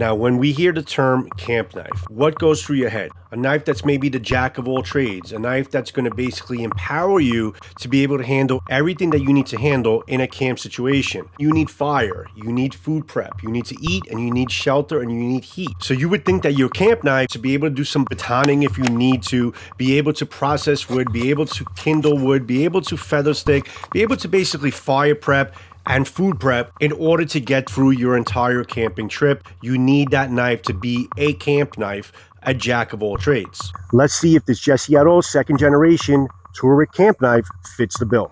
Now, when we hear the term camp knife, what goes through your head? A knife that's maybe the jack of all trades, a knife that's going to basically empower you to be able to handle everything that you need to handle in a camp situation. You need fire, you need food prep, you need to eat, and you need shelter, and you need heat. So you would think that your camp knife, to be able to do some batoning if you need to, be able to process wood, be able to kindle wood, be able to feather stick, be able to basically fire prep and food prep in order to get through your entire camping trip. You need that knife to be a camp knife, a jack of all trades. Let's see if this Jesse Jarosz second generation Turok camp knife fits the bill.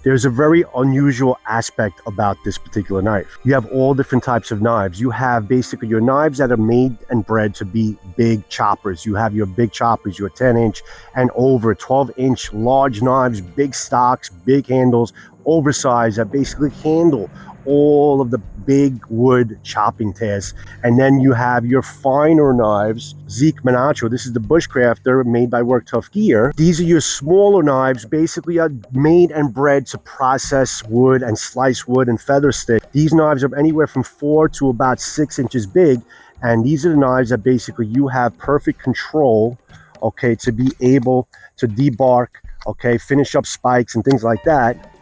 There's a very unusual aspect about this particular knife. You have all different types of knives. You have basically your knives that are made and bred to be big choppers. You have your big choppers, your 10-inch and over 12-inch large knives, big stocks, big handles, oversized, that basically handle all of the big wood chopping tasks. And then you have your finer knives, Sheath Manufactured. This is the Bushcrafter made by Work Tough Gear. These are your smaller knives, basically are made and bred to process wood and slice wood and feather stick. These knives are anywhere from 4 to about 6 inches big. And these are the knives that basically you have perfect control, okay, to be able to debark, okay, finish up spikes and things like that.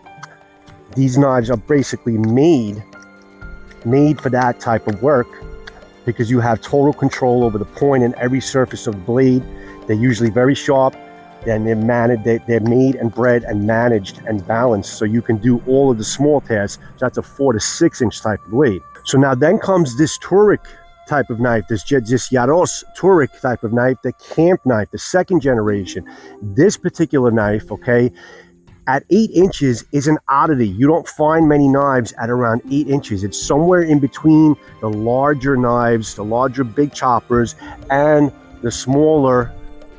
These knives are basically made for that type of work because you have total control over the point and every surface of the blade. They're usually very sharp, and they're made and bred and managed and balanced so you can do all of the small tasks. So that's a 4 to 6 inch type of blade. So now then comes this Turok type of knife, this Jarosz Turok type of knife, the camp knife, the second generation. This particular knife, okay, at 8 inches is an oddity. You don't find many knives at around 8 inches. It's somewhere in between the larger knives, the larger big choppers, and the smaller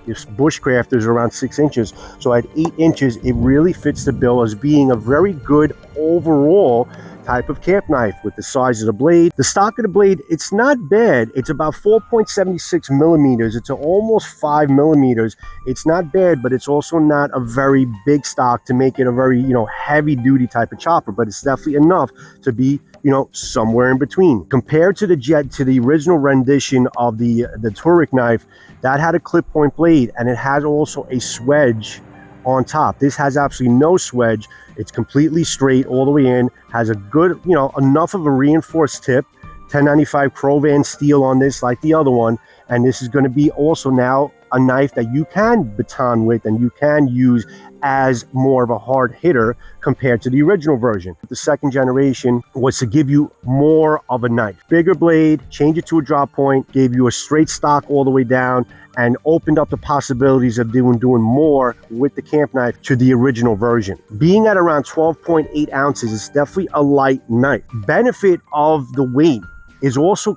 bushcrafters around 6 inches. So at 8 inches, it really fits the bill as being a very good overall type of camp knife with the size of the blade. The stock of the blade, it's not bad. It's about 4.76 millimeters. It's almost 5 millimeters. It's not bad, but it's also not a very big stock to make it a very, heavy duty type of chopper, but it's definitely enough to be, somewhere in between. Compared to the original rendition of the Turok knife, that had a clip point blade and it has also a swedge on top. This has absolutely no swedge. It's completely straight all the way in, has a good, enough of a reinforced tip, 1095 Cro-Van steel on this like the other one. And this is going to be also now a knife that you can baton with and you can use as more of a hard hitter compared to the original version. The second generation was to give you more of a knife. Bigger blade, change it to a drop point, gave you a straight stock all the way down, and opened up the possibilities of doing more with the camp knife to the original version. Being at around 12.8 ounces, it's definitely a light knife. Benefit of the weight is also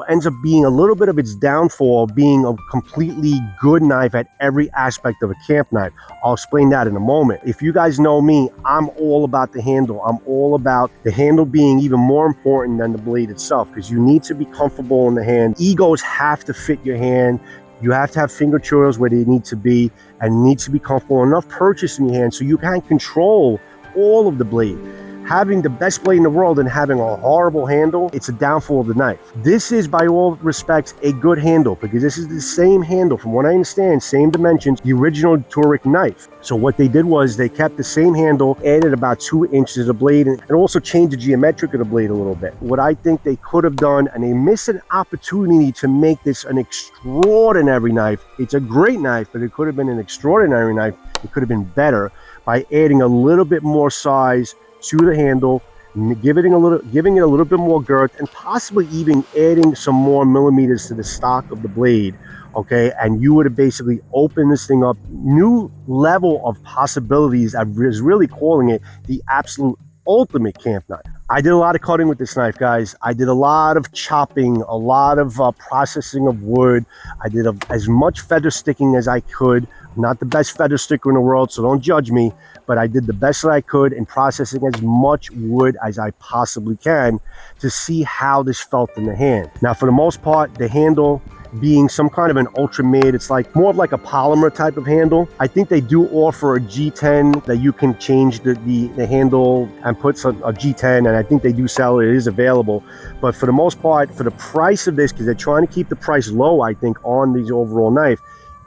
ends up being a little bit of its downfall, being a completely good knife at every aspect of a camp knife. I'll explain that in a moment. If you guys know me, I'm all about the handle. I'm all about the handle being even more important than the blade itself, because you need to be comfortable in the hand. Egos have to fit your hand. You have to have finger churls where they need to be, and needs to be comfortable enough purchase in your hand so you can control all of the blade. Having the best blade in the world and having a horrible handle, it's a downfall of the knife. This is, by all respects, a good handle because this is the same handle, from what I understand, same dimensions, the original Turok knife. So what they did was they kept the same handle, added about 2 inches of the blade, and also changed the geometric of the blade a little bit. What I think they could have done, and they missed an opportunity to make this an extraordinary knife. It's a great knife, but it could have been an extraordinary knife. It could have been better by adding a little bit more size to the handle, giving it a little bit more girth, and possibly even adding some more millimeters to the stock of the blade, okay? And you would have basically opened this thing up, new level of possibilities. I was really calling it the absolute ultimate camp knife. I did a lot of cutting with this knife, guys. I did a lot of chopping, a lot of processing of wood. I did as much feather sticking as I could. I'm not the best feather sticker in the world, so don't judge me, but I did the best that I could in processing as much wood as I possibly can to see how this felt in the hand. Now, for the most part, the handle being some kind of an Ultramid. It's like more of like a polymer type of handle. I think they do offer a G10 that you can change the handle and put a G10, and I think they do sell it. It is available. But for the most part, for the price of this, because they're trying to keep the price low, I think, on these overall knife,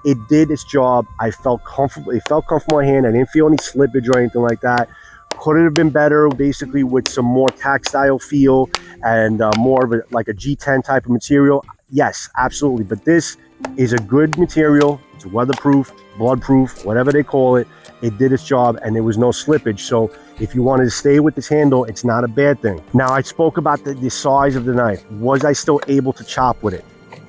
it did its job. I felt comfortable. It felt comfortable in my hand. I didn't feel any slippage or anything like that. Could it have been better, basically, with some more tactile feel and more of like a G10 type of material? Yes, absolutely. But this is a good material. It's weatherproof, bloodproof, whatever they call it. It did its job, and there was no slippage. So if you wanted to stay with this handle, it's not a bad thing. Now, I spoke about the size of the knife. Was I still able to chop with it?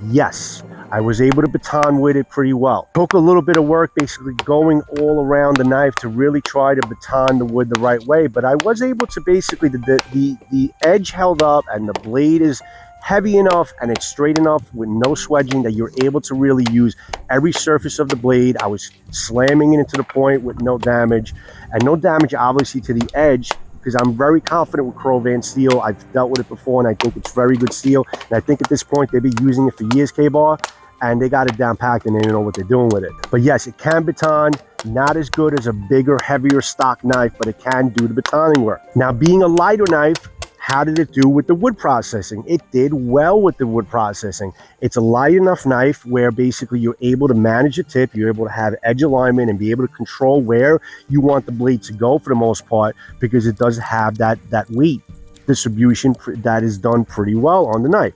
Yes. I was able to baton with it pretty well. Took a little bit of work basically going all around the knife to really try to baton the wood the right way, but I was able to basically, the edge held up and the blade is heavy enough and it's straight enough with no swedging that you're able to really use every surface of the blade. I was slamming it into the point with no damage, and no damage obviously to the edge, because I'm very confident with Cro-Van steel. I've dealt with it before, and I think it's very good steel. And I think at this point, they've been using it for years, K-Bar, and they got it down packed, and they know what they're doing with it. But yes, it can baton. Not as good as a bigger, heavier stock knife, but it can do the batoning work. Now, being a lighter knife, how did it do with the wood processing? It did well with the wood processing. It's a light enough knife where basically you're able to manage the tip, you're able to have edge alignment and be able to control where you want the blade to go for the most part, because it does have that weight distribution that is done pretty well on the knife.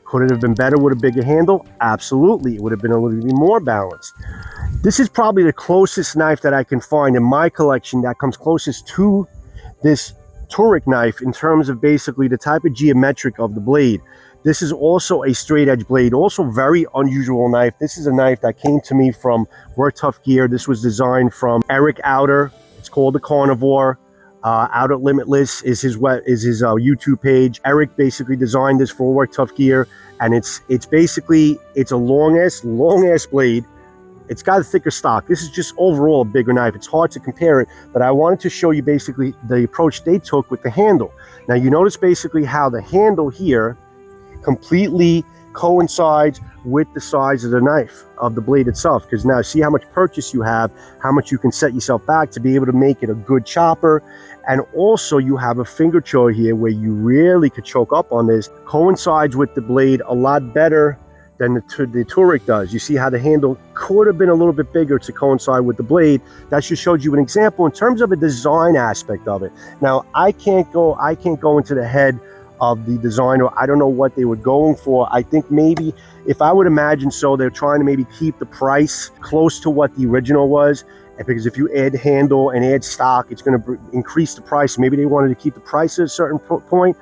Could it have been better with a bigger handle? Absolutely. It would have been a little bit more balanced. This is probably the closest knife that I can find in my collection that comes closest to this Turok knife in terms of basically the type of geometric of the blade. This is also a straight edge blade, also very unusual knife. This is a knife that came to me from Work Tough Gear. This was designed from Eric Outer. It's called the Carnivore. Outer Limitless is his YouTube page. Eric basically designed this for Work Tough Gear, and it's basically, it's a long ass blade. It's got a thicker stock. This is just overall a bigger knife. It's hard to compare it, but I wanted to show you basically the approach they took with the handle. Now you notice basically how the handle here completely coincides with the size of the knife, of the blade itself, because now see how much purchase you have, how much you can set yourself back to be able to make it a good chopper. And also you have a finger choke here where you really could choke up on this. Coincides with the blade a lot better than the Turok does. You see how the handle could have been a little bit bigger to coincide with the blade. That just showed you an example in terms of a design aspect of it. Now I can't go into the head of the designer. I don't know what they were going for. I think maybe, if I would imagine so, they're trying to maybe keep the price close to what the original was, because if you add handle and add stock, it's going to increase the price. Maybe they wanted to keep the price at a certain point,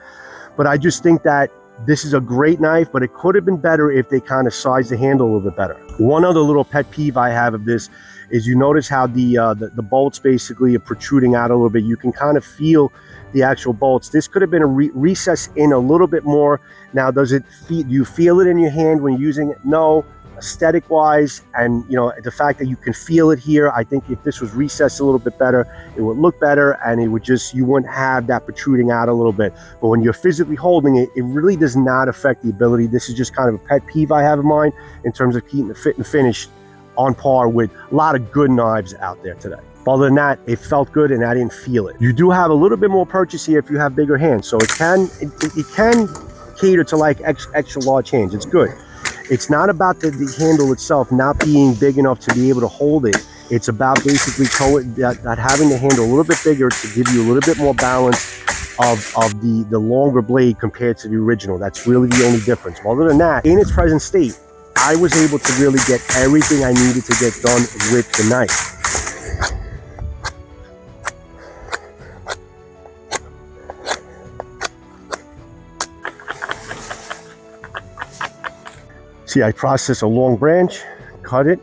but I just think that this is a great knife, but it could have been better if they kind of sized the handle a little bit better. One other little pet peeve I have of this is, you notice how the bolts basically are protruding out a little bit. You can kind of feel the actual bolts. This could have been a recess in a little bit more. Now, do you feel it in your hand when you're using it? No. Aesthetic wise, and you know, the fact that you can feel it here, I think if this was recessed a little bit better, it would look better, and it would just, you wouldn't have that protruding out a little bit. But when you're physically holding it, it really does not affect the ability. This is just kind of a pet peeve I have in mind in terms of keeping the fit and finish on par with a lot of good knives out there today. Other than that, it felt good and I didn't feel it. You do have a little bit more purchase here if you have bigger hands, so it can cater to like extra large hands. It's good. It's not about the handle itself not being big enough to be able to hold it. It's about basically that having the handle a little bit bigger to give you a little bit more balance of the longer blade compared to the original. That's really the only difference. Other than that, in its present state, I was able to really get everything I needed to get done with the knife. See, I processed a long branch, cut it,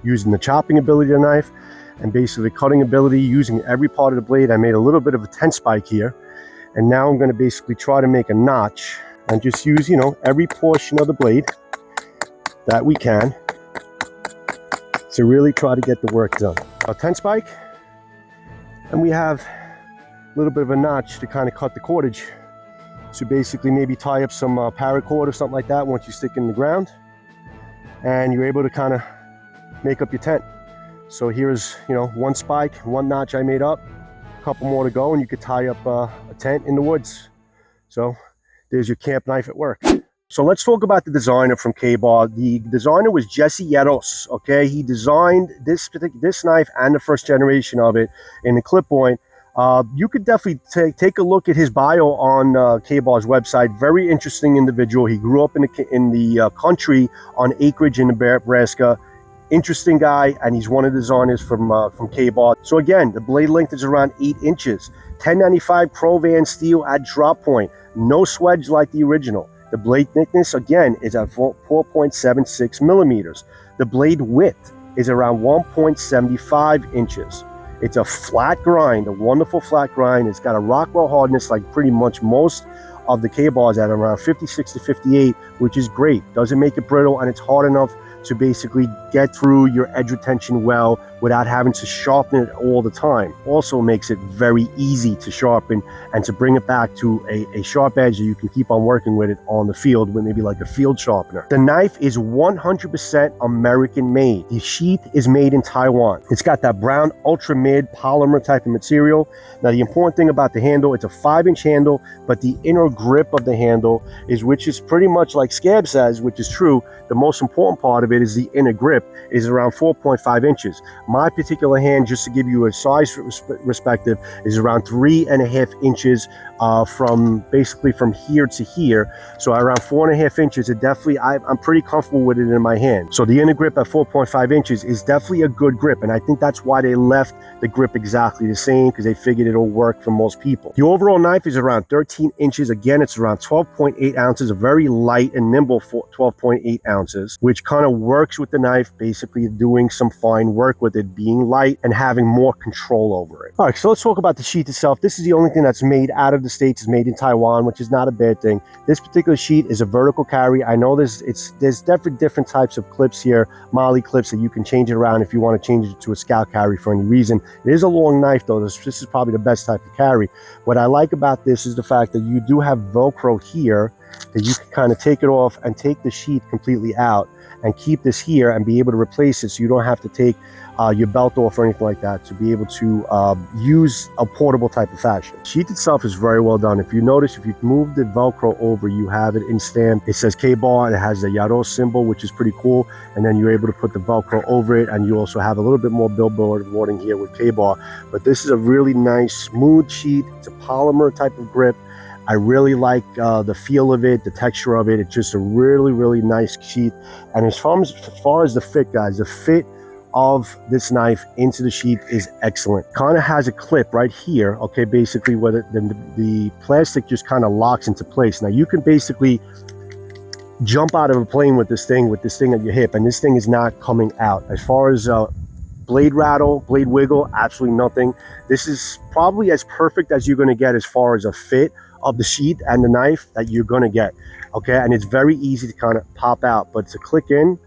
using the chopping ability of the knife, and basically cutting ability, using every part of the blade. I made a little bit of a tent spike here, and now I'm going to basically try to make a notch and just use, you know, every portion of the blade that we can to really try to get the work done. A tent spike, and we have a little bit of a notch to kind of cut the cordage. So basically maybe tie up some paracord or something like that once you stick it in the ground. and you're able to kind of make up your tent. So here's, you know, one spike, one notch I made up, a couple more to go, and you could tie up a tent in the woods. So there's your camp knife at work. So let's talk about the designer from K-Bar. The designer was Jesse Jarosz, okay? He designed this knife and the first generation of it in the clip point. You could definitely take a look at his bio on K-Bar's website. Very interesting individual. He grew up in the country on acreage in Nebraska. Interesting guy, and he's one of the designers from K-Bar. So again, the blade length is around 8 inches. 1095 Cro-Van steel at drop point. No swedge like the original. The blade thickness, again, is at 4.76 millimeters. The blade width is around 1.75 inches. It's a flat grind, a wonderful flat grind. It's got a Rockwell hardness like pretty much most of the K-Bars at around 56 to 58, which is great. Doesn't make it brittle, and it's hard enough to basically get through your edge retention well without having to sharpen it all the time. Also makes it very easy to sharpen and to bring it back to a sharp edge that you can keep on working with it on the field with maybe like a field sharpener. The knife is 100% American made. The sheath is made in Taiwan. It's got that brown Ultramid polymer type of material. Now the important thing about the handle, it's a 5-inch handle, but the inner grip of the handle which is pretty much like Scab says, which is true. The most important part of it is the inner grip is around 4.5 inches. My particular hand, just to give you a size perspective, is around 3.5 inches from here to here. So around 4.5 inches, it definitely, I'm pretty comfortable with it in my hand. So the inner grip at 4.5 inches is definitely a good grip. And I think that's why they left the grip exactly the same, because they figured it'll work for most people. The overall knife is around 13 inches. Again, it's around 12.8 ounces, a very light and nimble 12.8 ounces, which kind of works with the knife, basically doing some fine work with it being light and having more control over it. All right, so let's talk about the sheath itself. This is the only thing that's made out of the States. It's made in Taiwan, which is not a bad thing. This particular sheath is a vertical carry. I know there's different types of clips here, Molly clips, that you can change it around if you want to change it to a scout carry for any reason. It is a long knife though. This is probably the best type of carry. What I like about this is the fact that you do have Velcro here that you can kind of take it off and take the sheath completely out and keep this here and be able to replace it, so you don't have to take your belt off or anything like that, to be able to use a portable type of fashion. The sheath itself is very well done. If you notice, if you move the Velcro over, you have it in stamp. It says K-Bar, and it has the Jarosz symbol, which is pretty cool. And then you're able to put the Velcro over it, and you also have a little bit more billboard warning here with K-Bar. But this is a really nice, smooth sheath. It's a polymer type of grip. I really like the feel of it, the texture of it. It's just a really, really nice sheath. And as far as the fit, guys, the fit of this knife into the sheath is excellent. Kind of has a clip right here, okay, basically where the plastic just kind of locks into place. Now you can basically jump out of a plane with this thing at your hip, and this thing is not coming out. As far as blade rattle, blade wiggle, absolutely nothing. This is probably as perfect as you're going to get as far as a fit of the sheath and the knife that you're going to get, okay? And it's very easy to kind of pop out, but it's a click in,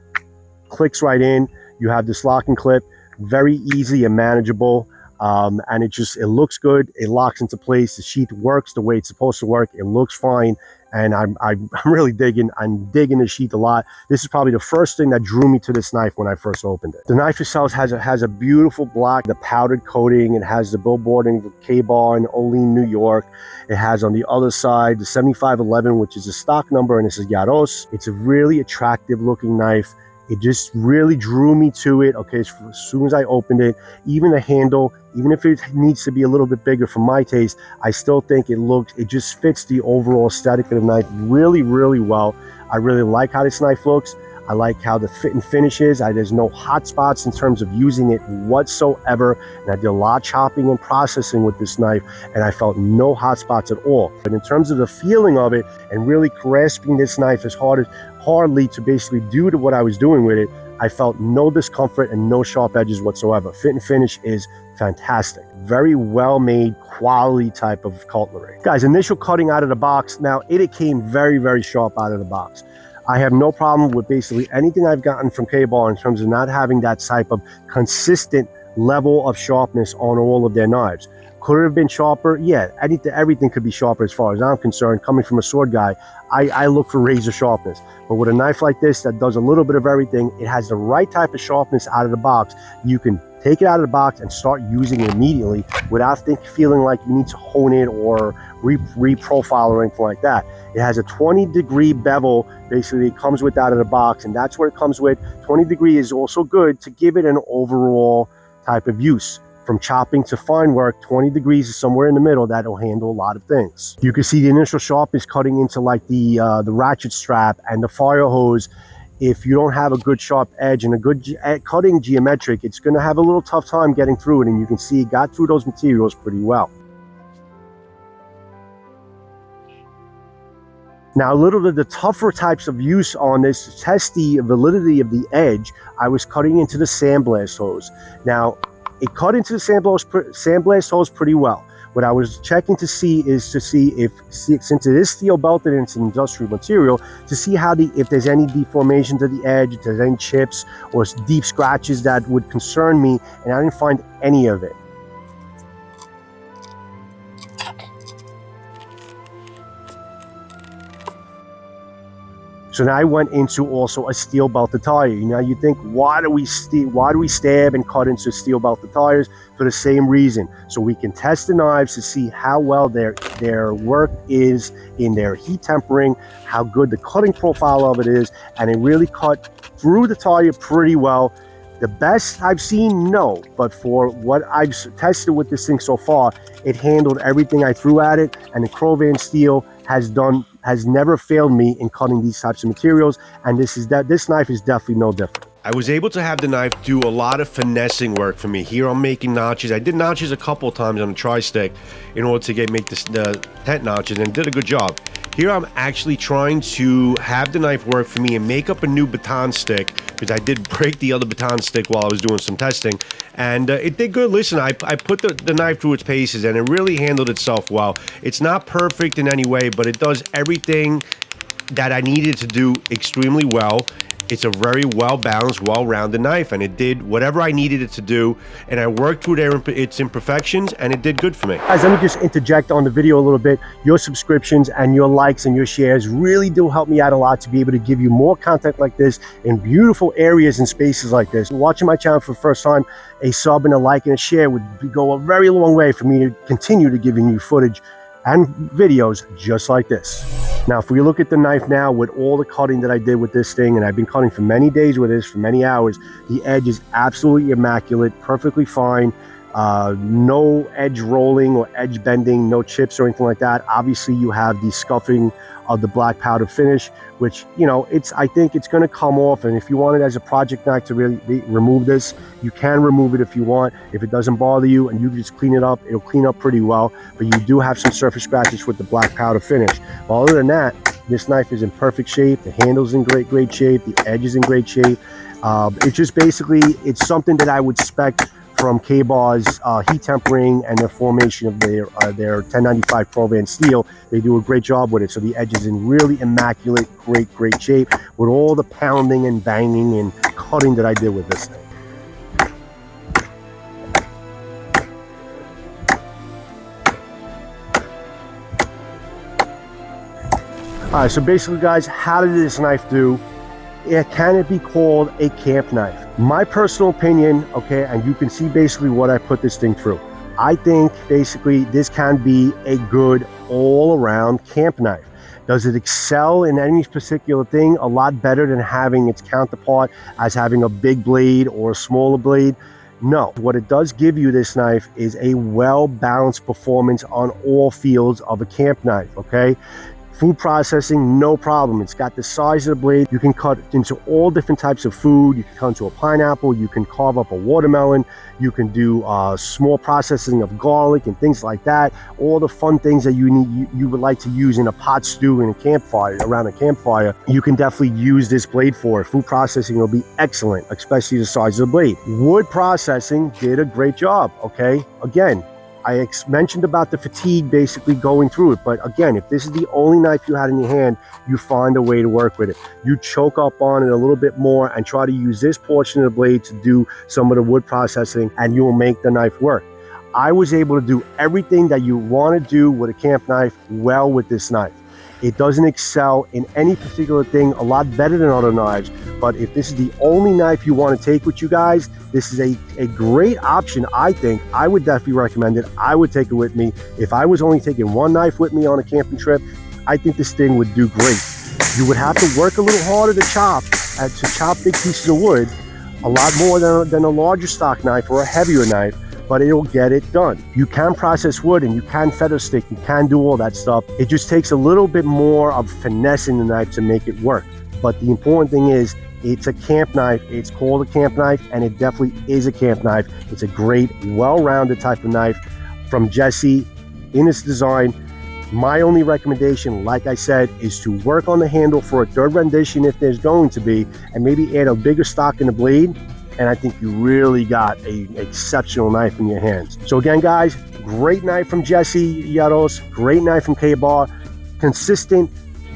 clicks right in. You have this locking clip, very easy and manageable, and it looks good. It locks into place. The sheath works the way it's supposed to work. It looks fine, and I'm really digging the sheath a lot. This is probably the first thing that drew me to this knife when I first opened it. The knife itself has a beautiful black, the powdered coating. It has the billboarding of K-Bar in Olean, New York. It has on the other side the 7511, which is a stock number, and it says Jarosz. It's a really attractive looking knife. It just really drew me to it, okay, as soon as I opened it. Even the handle, even if it needs to be a little bit bigger for my taste, I still think it just fits the overall aesthetic of the knife really, really well. I really like how this knife looks. I like how the fit and finish is. There's no hot spots in terms of using it whatsoever. And I did a lot of chopping and processing with this knife, and I felt no hot spots at all. But in terms of the feeling of it and really grasping this knife as hardly to basically do to what I was doing with it, I felt no discomfort and no sharp edges whatsoever. Fit and finish is fantastic. Very well made, quality type of cutlery. Guys, initial cutting out of the box. Now, it came very, very sharp out of the box. I have no problem with basically anything I've gotten from K-Bar in terms of not having that type of consistent level of sharpness on all of their knives. Could it have been sharper? Yeah, everything could be sharper as far as I'm concerned. Coming from a sword guy, I look for razor sharpness. But with a knife like this that does a little bit of everything, it has the right type of sharpness out of the box. You can take it out of the box and start using it immediately without feeling like you need to hone it or reprofile or anything like that. It has a 20-degree bevel. Basically, it comes with out of the box, and that's what it comes with. 20 degree is also good to give it an overall type of use. From chopping to fine work, 20 degrees is somewhere in the middle that'll handle a lot of things. You can see the initial sharpness cutting into like the ratchet strap and the fire hose. If you don't have a good sharp edge and a good cutting geometric, it's going to have a little tough time getting through it, and you can see it got through those materials pretty well. Now, a little of the tougher types of use on this to test the validity of the edge, I was cutting into the sandblast hose. Now, it cut into the sandblast hose pretty well. What I was checking to see is if since it is steel belted and it's an industrial material, to see if there's any deformation to the edge, if there's any chips or deep scratches that would concern me, and I didn't find any of it. So now I went into also a steel belted tire. Now you think, why do we stab and cut into steel belted tires? For the same reason, so we can test the knives to see how well their work is in their heat tempering, how good the cutting profile of it is, and it really cut through the tire pretty well. The best I've seen, no, but for what I've tested with this thing so far, it handled everything I threw at it, and the Cro-Van steel has never failed me in cutting these types of materials, and this knife is definitely no different. I was able to have the knife do a lot of finessing work for me. Here I'm making notches. I did notches a couple of times on the tri-stick in order to make the tent notches, and did a good job. Here I'm actually trying to have the knife work for me and make up a new baton stick, because I did break the other baton stick while I was doing some testing, and it did good. Listen, I put the knife through its paces, and it really handled itself well. It's not perfect in any way, but it does everything that I needed to do extremely well. It's a very well-balanced, well-rounded knife, and it did whatever I needed it to do, and I worked through its imperfections, and it did good for me. Guys, let me just interject on the video a little bit. Your subscriptions and your likes and your shares really do help me out a lot to be able to give you more content like this in beautiful areas and spaces like this. Watching my channel for the first time, a sub and a like and a share would go a very long way for me to continue to giving you footage and videos just like this. Now, if we look at the knife now with all the cutting that I did with this thing, and I've been cutting for many days with this, for many hours, the edge is absolutely immaculate, perfectly fine. No edge rolling or edge bending, no chips or anything like that. Obviously, you have the scuffing of the black powder finish, which, you know, I think it's going to come off, and if you want it as a project knife to really remove this, you can remove it if you want. If it doesn't bother you and you just clean it up, it'll clean up pretty well, but you do have some surface scratches with the black powder finish. But other than that, this knife is in perfect shape. The handle's in great shape. The edge is in great shape. It's just basically, it's something that I would expect from Ka-Bar's heat tempering and their formation of their 1095 Cro-Van steel. They do a great job with it. So the edge is in really immaculate, great shape with all the pounding and banging and cutting that I did with this thing. All right, so basically, guys, how did this knife do? Can it be called a camp knife? My personal opinion, okay, and you can see basically what I put this thing through. I think basically this can be a good all-around camp knife. Does it excel in any particular thing a lot better than having its counterpart as having a big blade or a smaller blade? No. What it does give you, this knife, is a well-balanced performance on all fields of a camp knife, okay? Food processing, no problem. It's got the size of the blade. You can cut into all different types of food. You can cut into a pineapple. You can carve up a watermelon. You can do small processing of garlic and things like that. All the fun things that you would like to use in a pot stew in a campfire, around a campfire, you can definitely use this blade for. Food processing will be excellent, especially the size of the blade. Wood processing did a great job, okay? Again, I mentioned about the fatigue basically going through it, but again, if this is the only knife you had in your hand, you find a way to work with it. You choke up on it a little bit more and try to use this portion of the blade to do some of the wood processing, and you will make the knife work. I was able to do everything that you want to do with a camp knife well with this knife. It doesn't excel in any particular thing a lot better than other knives, but if this is the only knife you want to take with you guys, this is a great option. I think I would definitely recommend it. I would take it with me. If I was only taking one knife with me on a camping trip, I think this thing would do great. You would have to work a little harder to chop big pieces of wood, a lot more than a larger stock knife or a heavier knife, but it'll get it done. You can process wood and you can feather stick, you can do all that stuff. It just takes a little bit more of finesse in the knife to make it work. But the important thing is, it's a camp knife. It's called a camp knife, and it definitely is a camp knife. It's a great, well-rounded type of knife from Jesse in its design. My only recommendation, like I said, is to work on the handle for a third rendition if there's going to be, and maybe add a bigger stock in the blade. And I think you really got an exceptional knife in your hands. So again, guys, great knife from Jesse Jarosz, great knife from K-Bar, consistent,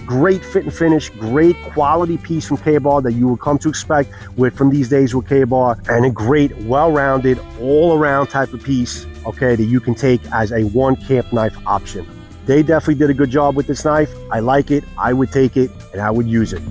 great fit and finish, great quality piece from K-Bar that you will come to expect from these days with K-Bar, and a great, well-rounded, all-around type of piece, okay, that you can take as a one camp knife option. They definitely did a good job with this knife. I like it, I would take it, and I would use it.